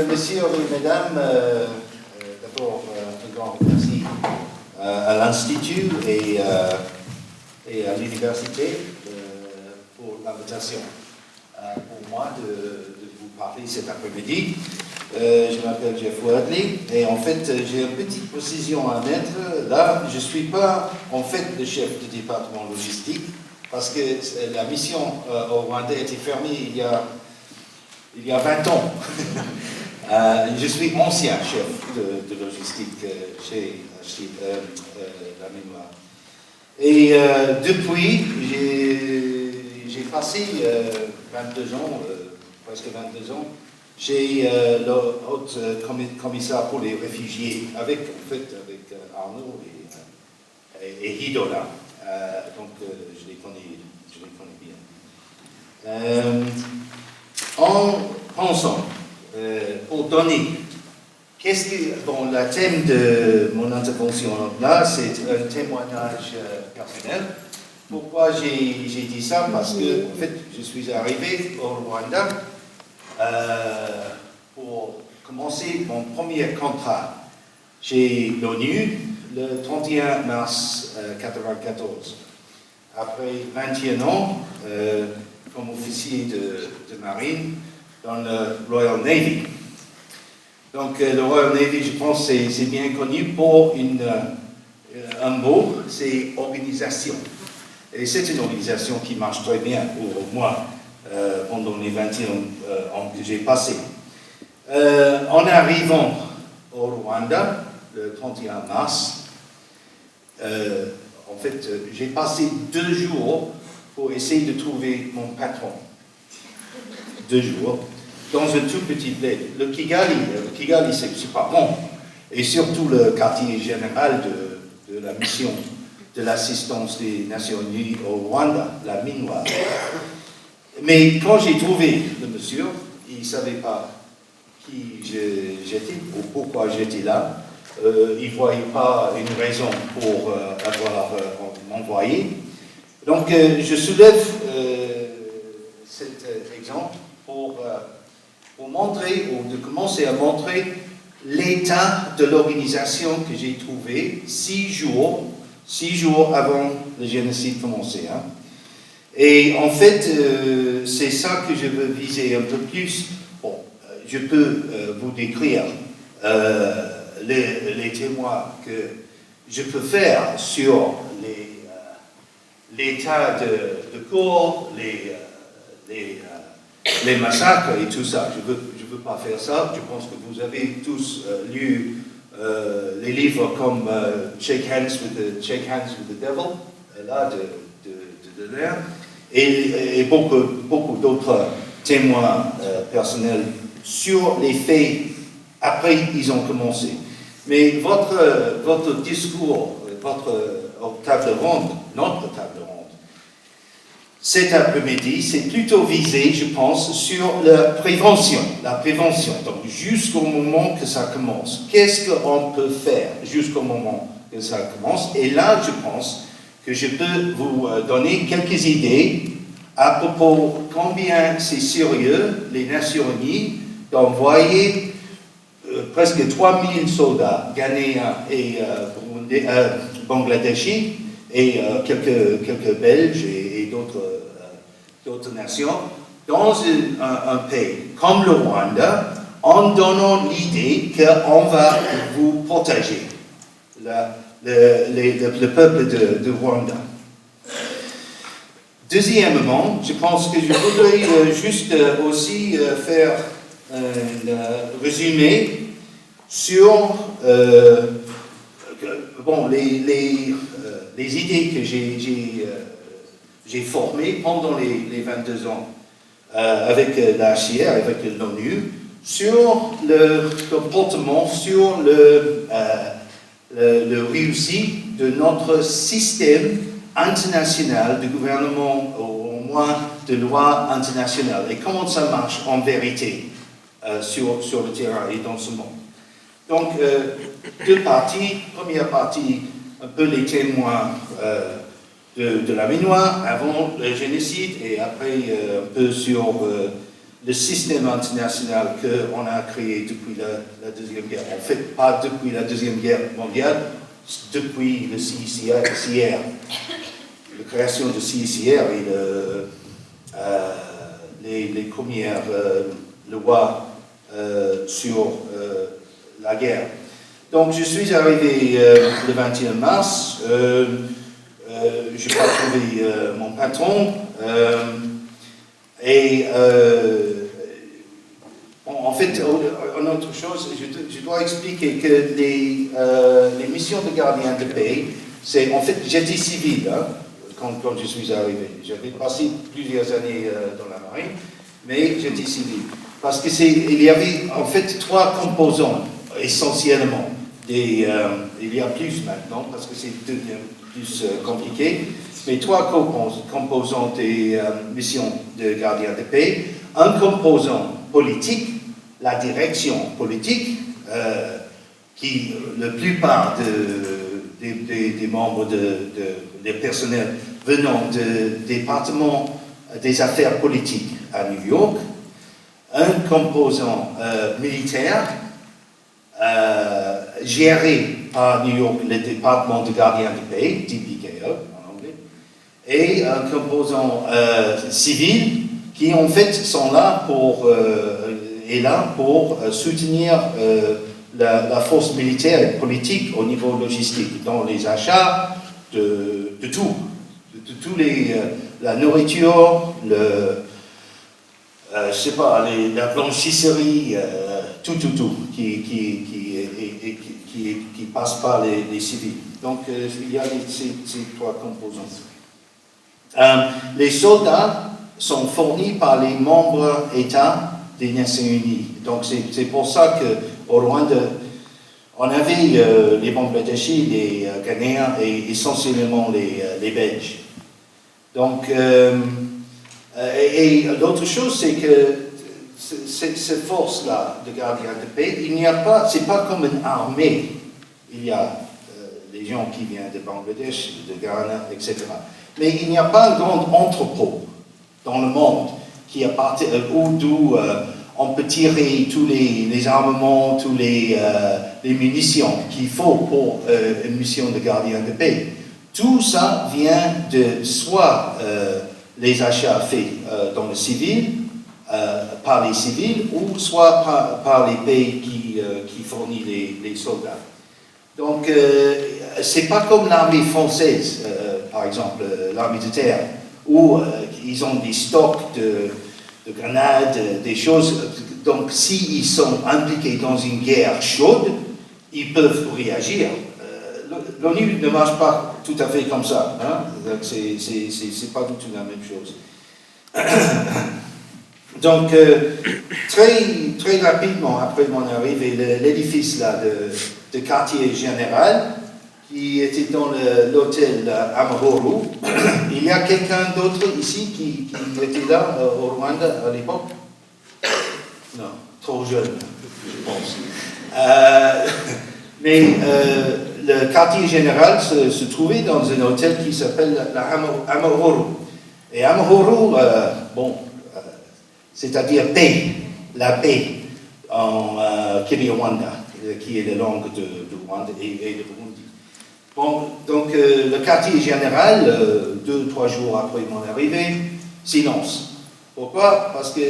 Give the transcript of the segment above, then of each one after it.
Messieurs et mesdames, d'abord un grand merci à l'Institut et à l'Université pour l'invitation pour moi de vous parler cet après-midi. Je m'appelle Jeff Wadley et en fait j'ai une petite précision à mettre. Là, je ne suis pas en fait le chef du département logistique parce que la mission au Rwanda a été fermée il y a 20 ans. Je suis ancien chef de logistique chez la mémoire. Et depuis, j'ai passé 22 ans, presque 22 ans, chez le haut commissaire pour les réfugiés, avec Arnaud et Hidola. Je les connais bien. En pensant, pour donner, le thème de mon intervention là, c'est un témoignage personnel. Pourquoi j'ai dit ça? Parce que, en fait, je suis arrivé au Rwanda pour commencer mon premier contrat chez l'ONU le 31 mars 1994. Après 21 ans, comme officier de marine dans le Royal Navy. Donc le Royal Navy, je pense, c'est bien connu pour un mot, c'est organisation. Et c'est une organisation qui marche très bien pour moi pendant les 21 ans que j'ai passés. En arrivant au Rwanda, le 31 mars, en fait, j'ai passé 2 jours pour essayer de trouver mon patron. 2 jours, dans un tout petit bled. Le Kigali, c'est pas bon. Et surtout le quartier général de la mission de l'assistance des Nations Unies au Rwanda, la MINUA. Mais quand j'ai trouvé le monsieur, il ne savait pas qui j'étais ou pourquoi j'étais là. Il ne voyait pas une raison pour m'envoyer. Donc, je soulève cet exemple pour montrer, ou de commencer à montrer l'état de l'organisation que j'ai trouvé 6 jours avant le génocide commencé. Hein. Et en fait, c'est ça que je veux viser un peu plus. Bon, je peux vous décrire les témoins que je peux faire sur l'état de cours, les massacres et tout ça. Je veux pas faire ça. Je pense que vous avez tous lu les livres comme Shake Hands with the Devil, là, de l'air, et beaucoup d'autres témoins personnels sur les faits après ils ont commencé. Mais votre discours, notre table ronde, cet après-midi, c'est plutôt visé, je pense, sur la prévention. Donc, jusqu'au moment que ça commence. Qu'est-ce qu'on peut faire jusqu'au moment que ça commence? Et là, je pense que je peux vous donner quelques idées à propos de combien c'est sérieux, les Nations Unies, d'envoyer presque 3000 soldats ghanéens et bangladeshis et quelques Belges et d'autres nations dans un pays comme le Rwanda en donnant l'idée qu'on va vous protéger, le peuple de Rwanda. Deuxièmement, je pense que je voudrais juste aussi faire un résumé sur les idées que j'ai formées pendant les 22 ans avec l'HCR, avec l'ONU, sur le comportement, sur le réussite de notre système international de gouvernement, ou au moins de loi internationale, et comment ça marche en vérité sur le terrain et dans ce monde. Donc, 2 parties. Première partie, un peu les témoins de la mémoire avant le génocide, et après un peu sur le système international qu'on a créé depuis la Deuxième Guerre. En fait, pas depuis la Deuxième Guerre mondiale, depuis le CICR. La création du CICR et les premières lois sur la guerre. Donc, je suis arrivé le 21 mars. Je n'ai pas trouvé mon patron. En fait, une autre chose, je dois expliquer que les missions de gardien de paix, c'est en fait, j'étais civil quand je suis arrivé. J'avais passé plusieurs années dans la marine, mais j'étais civil. Parce qu'il y avait en fait 3 composants essentiellement. Il y a plus maintenant parce que c'est devenu plus compliqué. Mais 3 composants des missions de gardien de paix. Un composant politique, la direction politique, qui la plupart des membres des personnels venant du département des affaires politiques à New York. Un composant militaire géré par New York, le département de gardien de paix, DPKO en anglais, et un composant civil qui en fait sont là pour soutenir la force militaire et politique au niveau logistique, dans les achats de tout, de tous la nourriture, je sais pas, la blanchisserie, tout, qui passe par les civils. Donc, il y a ces 3 composants. Les soldats sont fournis par les membres États des Nations Unies. Donc, c'est pour ça qu'au Rwanda, on avait les Bangladeshis, les Ghanéens et essentiellement les Belges. Donc, et l'autre chose, c'est que cette force-là de gardien de paix, c'est pas comme une armée. Il y a des gens qui viennent de Bangladesh, de Ghana, etc. Mais il n'y a pas un grand entrepôt dans le monde d'où on peut tirer tous les armements, tous les munitions qu'il faut pour une mission de gardien de paix. Tout ça vient de soit les achats faits dans le civil, par les civils, ou soit par les pays qui fournissent les soldats. Donc, c'est pas comme l'armée française, par exemple, l'armée de terre, où ils ont des stocks de grenades, des choses. Donc, s'ils sont impliqués dans une guerre chaude, ils peuvent réagir. L'ONU ne marche pas tout à fait comme ça. Hein? C'est pas du tout la même chose. Donc, très rapidement, après mon arrivée, l'édifice là de quartier général, qui était dans l'hôtel Amahoro, il y a quelqu'un d'autre ici qui était là au Rwanda à l'époque? Non, trop jeune, je pense. Mais le quartier général se trouvait dans un hôtel qui s'appelle Amahoro. Et Amahoro, c'est-à-dire paix, la paix en Kinyarwanda, qui est la langue de Rwanda et de Burundi. Bon, donc le quartier général, 2-3 jours après mon arrivée, silence. Pourquoi? Parce que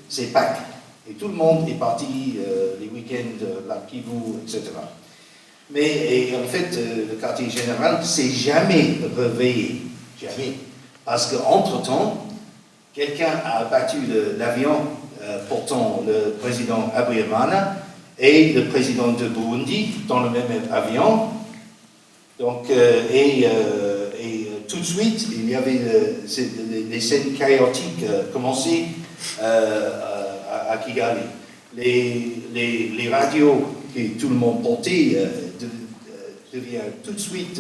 c'est Pâques et tout le monde est parti les week-ends, la Kivu, etc. Mais en fait, le quartier général ne s'est jamais réveillé, jamais. Parce qu'entre-temps, quelqu'un a abattu l'avion portant le président Habyarimana et le président de Burundi dans le même avion. Donc, tout de suite, il y avait les scènes chaotiques commencées à Kigali. Les radios que tout le monde portait devient tout de suite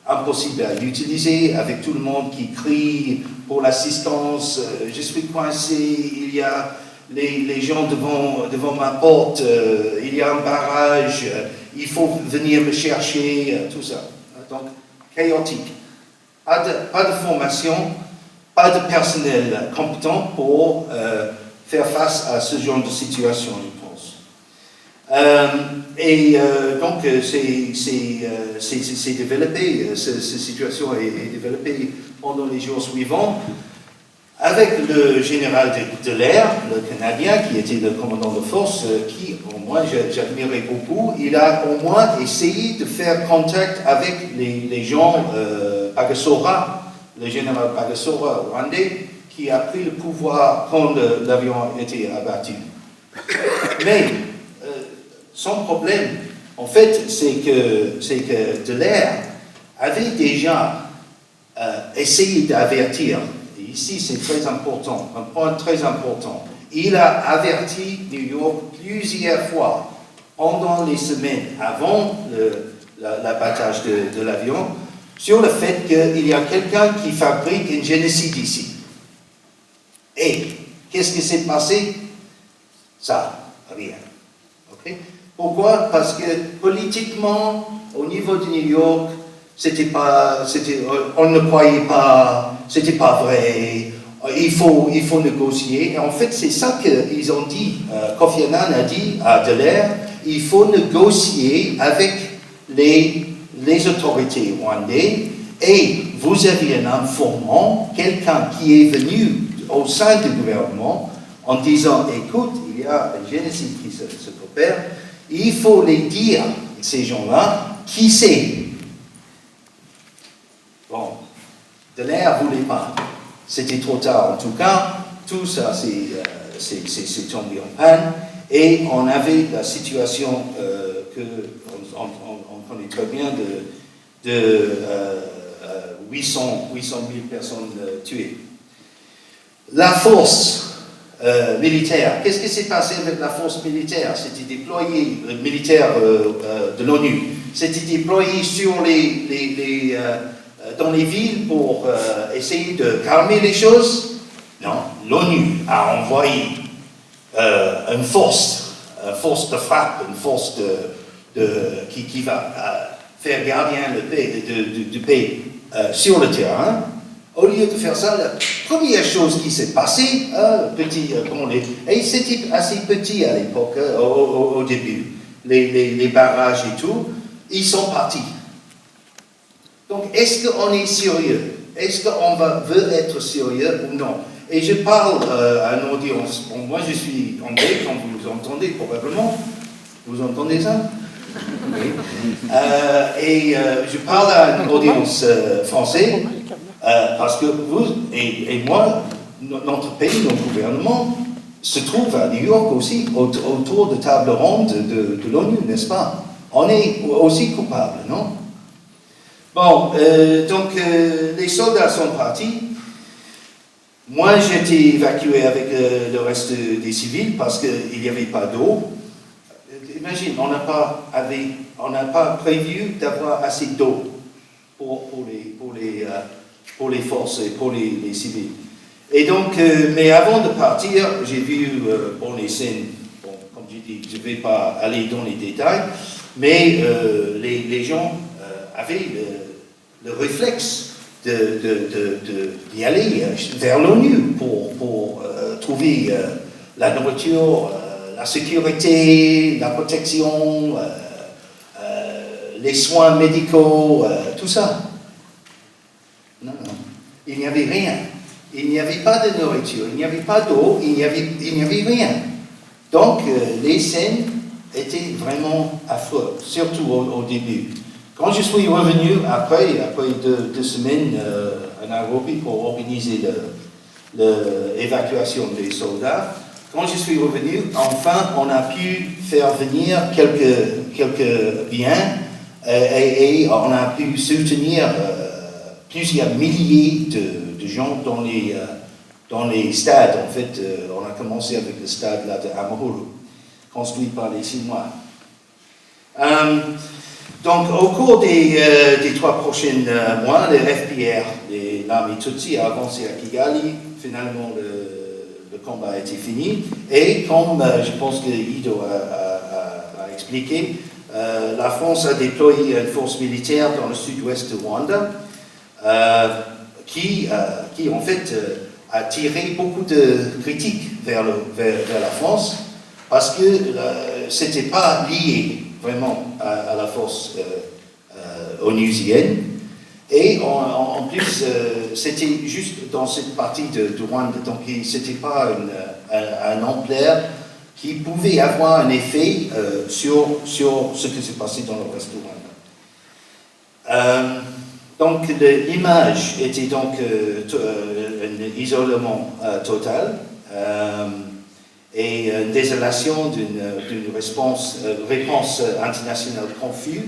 impossible à utiliser, avec tout le monde qui crie pour l'assistance, je suis coincé, il y a les gens devant ma porte, il y a un barrage, il faut venir me chercher, tout ça. Donc, chaotique. Pas de formation, pas de personnel compétent pour faire face à ce genre de situation, je pense. Donc, c'est développé, cette situation est développée pendant les jours suivants, avec le général de l'air, le Canadien, qui était le commandant de force, qui, au moins, j'admirais beaucoup. Il a au moins essayé de faire contact avec les gens, Bagosora, le général Bagosora rwandais, qui a pris le pouvoir quand l'avion a été abattu. Mais son problème, en fait, c'est que de l'air avait déjà essayé d'avertir. Ici, c'est très important, un point très important. Il a averti New York plusieurs fois pendant les semaines avant l'abattage de l'avion sur le fait qu'il y a quelqu'un qui fabrique un génocide ici. Et qu'est-ce qui s'est passé? Ça, rien. Okay? Pourquoi? Parce que politiquement, au niveau de New York, on ne croyait pas, c'était pas vrai, il faut négocier. Et en fait, c'est ça qu'ils ont dit, Kofi Annan a dit à Dallaire, il faut négocier avec les autorités rwandaises, et vous avez un informant, quelqu'un qui est venu au sein du gouvernement, en disant, écoute, il y a un génocide qui se opère, il faut les dire, ces gens-là, qui c'est. Bon, Dallaire ne voulait pas. C'était trop tard. En tout cas, tout ça c'est tombé en panne. Et on avait la situation on connaît très bien de 800 000 personnes tuées. La force militaire, qu'est-ce qui s'est passé avec la force militaire? C'était déployé, militaire de l'ONU, c'était déployé sur dans les villes pour essayer de calmer les choses? Non, l'ONU a envoyé une force de frappe, une force qui va faire gardien de paix sur le terrain. Au lieu de faire ça, la première chose qui s'est passée, et c'était assez petit à l'époque, au début, les barrages et tout, ils sont partis. Donc, est-ce qu'on est sérieux? Est-ce qu'on veut être sérieux ou non? Et je parle à une audience. Bon, moi, je suis anglais, comme vous entendez probablement. Vous entendez ça? Oui. Je parle à une audience française, parce que vous et moi, notre pays, notre gouvernement, se trouve à New York aussi, autour de table ronde de l'ONU, n'est-ce pas? On est aussi coupable, non? Bon, donc les soldats sont partis. Moi, j'ai été évacué avec le reste des civils parce qu'il n'y avait pas d'eau. Imagine, on n'a pas prévu d'avoir assez d'eau pour les forces et pour les civils. Et donc, mais avant de partir, j'ai vu les scènes. Bon, comme je dis, je ne vais pas aller dans les détails, mais les gens avaient le réflexe d'y aller vers l'ONU pour trouver la nourriture, la sécurité, la protection, les soins médicaux, tout ça. Non, il n'y avait rien. Il n'y avait pas de nourriture, il n'y avait pas d'eau, il n'y avait rien. Donc, les scènes étaient vraiment affreuses, surtout au début. Quand je suis revenu, après 2 semaines à Nairobi pour organiser l'évacuation des soldats, quand je suis revenu, enfin, on a pu faire venir quelques biens et on a pu soutenir plusieurs milliers de gens dans les stades. En fait, on a commencé avec le stade là, de Amahoro, construit par les Chinois. Donc, au cours des 3 prochains mois, le FPR, l'armée Tutsi, a avancé à Kigali. Finalement, le combat a été fini. Et comme je pense que Ido a expliqué, la France a déployé une force militaire dans le sud-ouest de Rwanda qui en fait, a tiré beaucoup de critiques vers la France parce que c'était pas lié vraiment à la force onusienne. Et en plus, c'était juste dans cette partie de Rwanda, donc c'était pas un ampleur qui pouvait avoir un effet sur ce qui s'est passé dans le reste du Rwanda. Donc l'image était donc un isolement total et une désolation d'une réponse internationale confuse,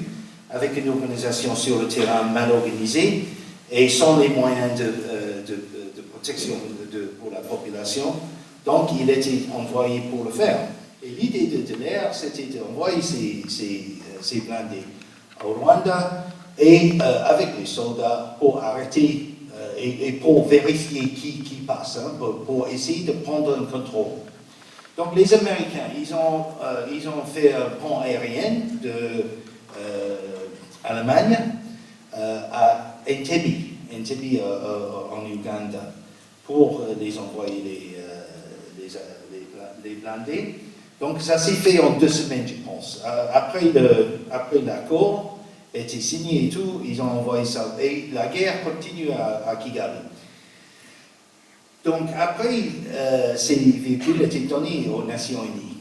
avec une organisation sur le terrain mal organisée et sans les moyens de protection pour la population. Donc, il était envoyé pour le faire. Et l'idée de l'air, c'était d'envoyer ces blindés au Rwanda et avec les soldats pour arrêter et pour vérifier qui passe, hein, pour essayer de prendre un contrôle. Donc, les Américains, ils ont fait un pont aérien de Allemagne à Entebbe en Ouganda pour les envoyer les blindés. Donc ça s'est fait en 2 semaines, je pense. Après l'accord était signé et tout, ils ont envoyé ça. Et la guerre continue à Kigali. Donc après, ces véhicules étaient donnés aux Nations Unies.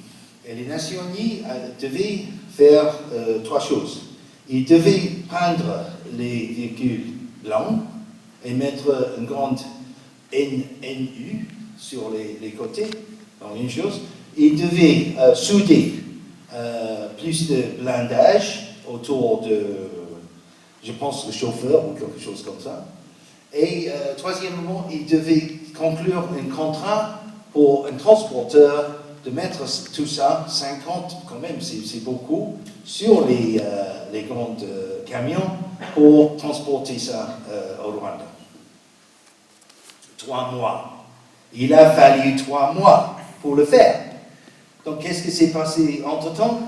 Et les Nations Unies devaient faire 3 choses. Ils devaient prendre les véhicules blancs et mettre une grande NU sur les côtés, donc une chose. Ils devaient souder plus de blindage autour de, je pense, le chauffeur ou quelque chose comme ça. Et troisièmement, ils devaient conclure un contrat pour un transporteur de mettre tout ça, 50 quand même, c'est beaucoup, sur les grands camions pour transporter ça au Rwanda. 3 mois. Il a fallu 3 mois pour le faire. Donc, qu'est-ce qui s'est passé entre-temps?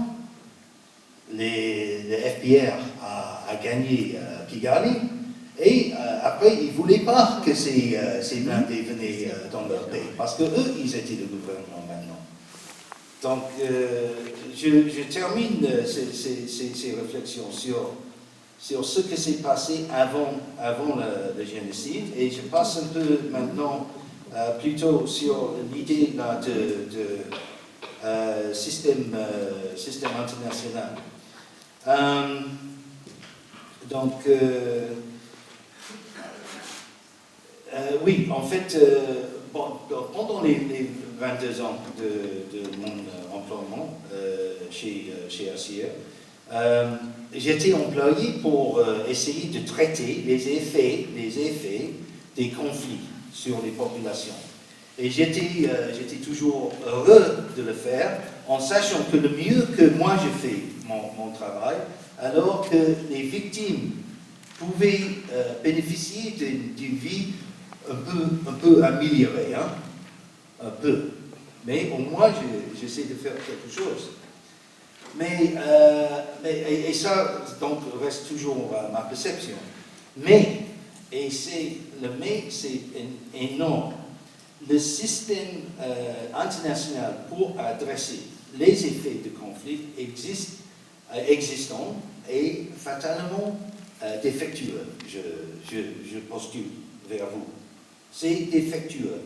Le FPR a gagné Kigali et après, ils ne voulaient pas que ces blindés venaient dans leur pays parce qu'eux, ils étaient le gouvernement maintenant. Donc, je termine ces réflexions sur ce qui s'est passé avant le génocide et je passe un peu maintenant plutôt sur l'idée de système international. Oui, en fait, pendant les 22 ans de mon emploiement chez ACIR, j'étais employé pour essayer de traiter les effets des conflits sur les populations. Et j'étais toujours heureux de le faire en sachant que le mieux que moi je fais mon travail, alors que les victimes pouvaient bénéficier d'une vie un peu améliorée, hein? Un peu. Mais au moins, j'essaie de faire quelque chose. Et ça, donc, reste toujours ma perception. Et c'est énorme. Le système international pour adresser les effets de conflit existant est fatalement défectueux, je postule vers vous. C'est défectueux.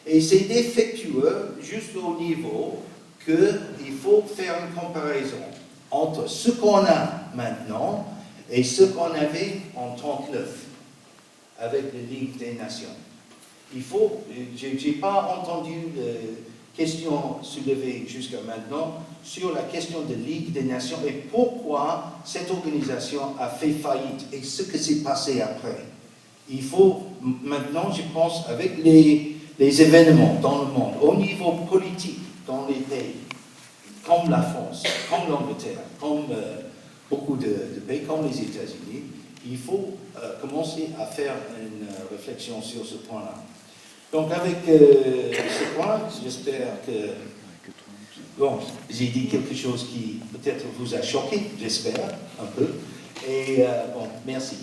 Et c'est défectueux juste au niveau qu'il faut faire une comparaison entre ce qu'on a maintenant et ce qu'on avait en 1939 avec la Ligue des Nations. Je n'ai pas entendu de questions soulevées jusqu'à maintenant sur la question de Ligue des Nations et pourquoi cette organisation a fait faillite et ce qui s'est passé après. Il faut maintenant, je pense, avec les événements dans le monde, au niveau politique, dans les pays, comme la France, comme l'Angleterre, comme beaucoup de pays, comme les États-Unis, il faut commencer à faire une réflexion sur ce point-là. Donc avec ce point, j'espère que... Bon, j'ai dit quelque chose qui peut-être vous a choqué, j'espère, un peu. Et bon, merci.